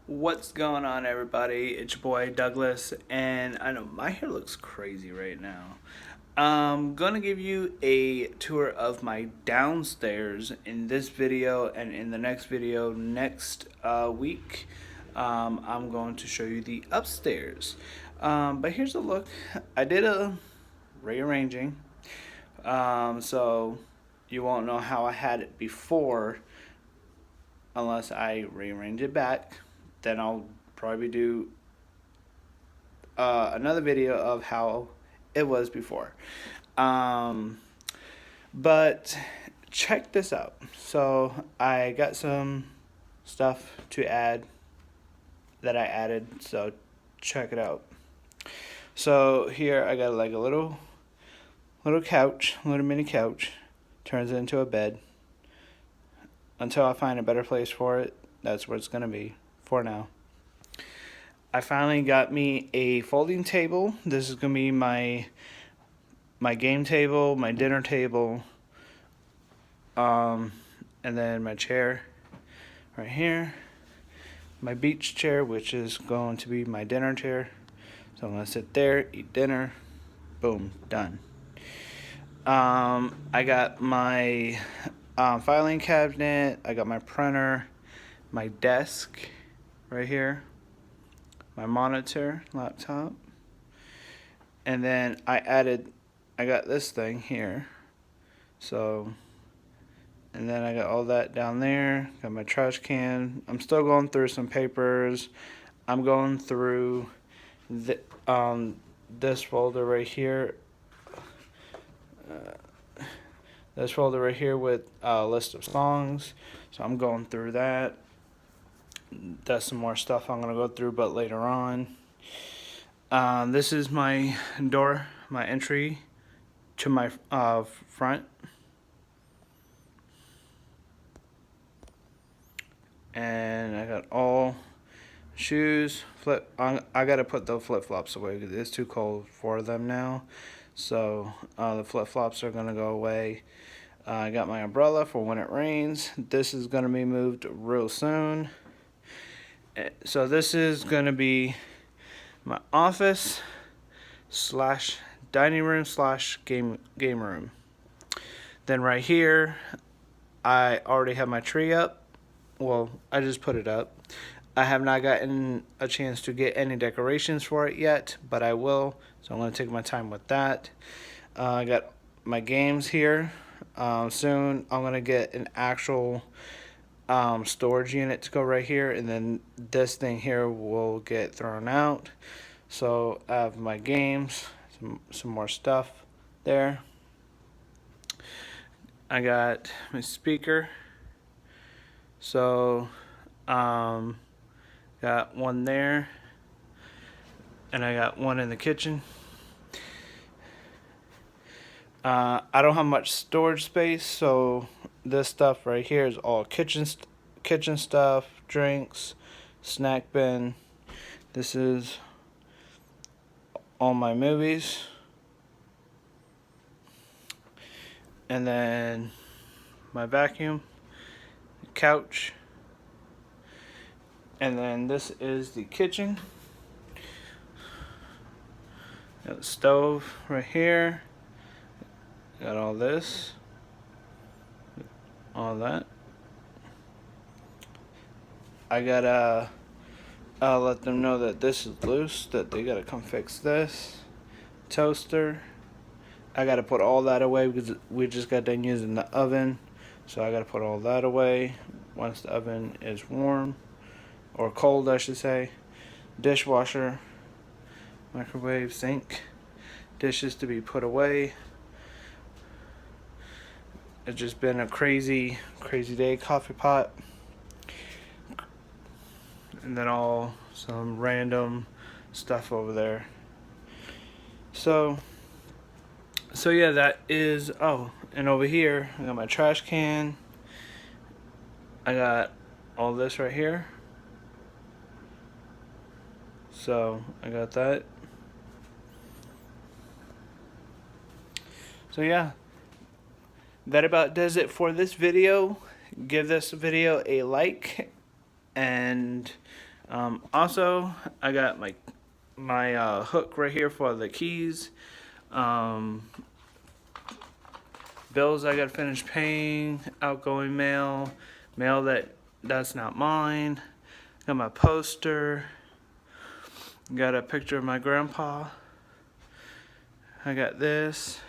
What's going on, everybody? It's your boy Douglas, and I know my hair looks crazy right now. I'm gonna give you a tour of my downstairs in this video, and in the next video next week, I'm going to show you the upstairs. But here's a look. I did a rearranging, so you won't know how I had it before unless I rearrange it back. Then I'll probably do another video of how it was before. Um, but check this out. So I got some stuff to add that I added. So check it out. So here I got like a little couch, little mini couch. Turns into a bed. Until I find a better place for it, that's where it's gonna be for now. I finally got me a folding table. This is gonna be my game table, my dinner table, and then my chair right here, my beach chair, which is going to be my dinner chair. So I'm gonna sit there, eat dinner, boom, done. I got my filing cabinet. I got my printer, my desk right here, my monitor, laptop, and then I got this thing here. So, and then I got all that down there. Got my trash can. I'm still going through some papers. I'm going through the this folder right here. This folder right here with a list of songs. So I'm going through that. That's some more stuff I'm gonna go through, but later on. This is my door, my entry to my front. And I got all shoes. I gotta put the flip flops away because it's too cold for them now. So the flip flops are gonna go away. I got my umbrella for when it rains. This is gonna be moved real soon. So this is gonna be my office slash dining room slash game room. Then right here, I already have my tree up. Well, I just put it up. I have not gotten a chance to get any decorations for it yet, but I will. So I'm going to take my time with that. I got my games here. Soon I'm going to get an actual storage unit to go right here, and then this thing here will get thrown out. So I have my games, some more stuff there. I got my speaker. So got one there, and I got one in the kitchen. I don't have much storage space, so this stuff right here is all kitchen stuff, drinks, snack bin. This is all my movies. And then my vacuum, couch, and then this is the kitchen. Got the stove right here. Got all this, all that. I gotta let them know that this is loose, that they gotta come fix this. Toaster. I gotta put all that away because we just got done using the oven. So I gotta put all that away once the oven is warm, or cold I should say. Dishwasher, microwave, sink, dishes to be put away. It's just been a crazy day. Coffee pot, and then some random stuff over there. So yeah, that is, and over here I got my trash can. I got all this right here. So I got that. So yeah, that about does it for this video. Give this video a like, and Also, I got my hook right here for the keys. Bills I gotta finish paying, outgoing mail, mail that's not mine. Got my poster. Got a picture of my grandpa. I got this.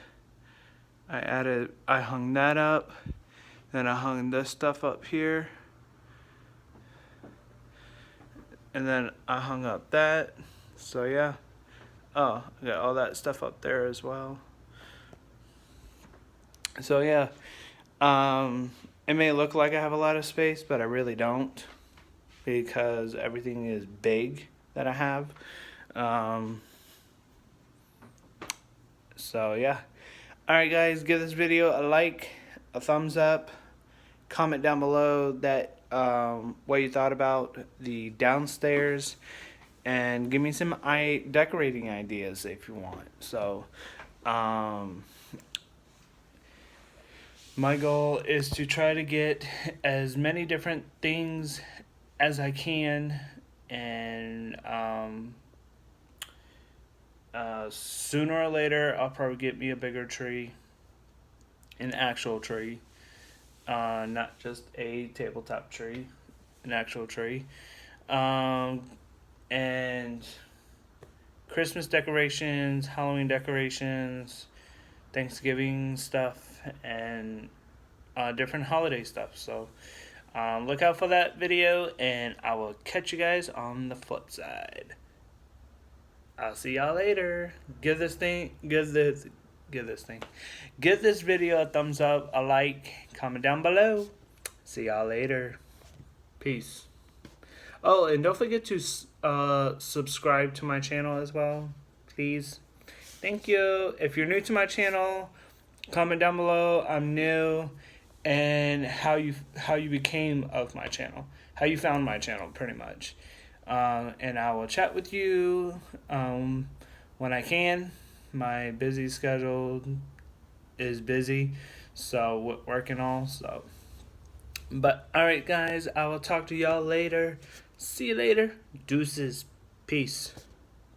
I hung that up. Then I hung this stuff up here. And then I hung up that. So yeah. Oh, I got all that stuff up there as well. So yeah. It may look like I have a lot of space, but I really don't, because everything is big that I have. So yeah. Alright guys, give this video a like, a thumbs up, comment down below that what you thought about the downstairs, and give me some decorating ideas if you want. So my goal is to try to get as many different things as I can, and sooner or later I'll probably get me a bigger tree, an actual tree, not just a tabletop tree, an actual tree, and Christmas decorations, Halloween decorations, Thanksgiving stuff, and different holiday stuff. So look out for that video, and I will catch you guys on the flip side. I'll see y'all later. Give this video a thumbs up, a like, comment down below. See y'all later. Peace. Oh, and don't forget to subscribe to my channel as well, please. Thank you. If you're new to my channel, comment down below I'm new, and how you became of my channel, how you found my channel, pretty much. And I will chat with you when I can. My busy schedule is busy, so work and all. So, but alright guys, I will talk to y'all later. See you later. Deuces. Peace.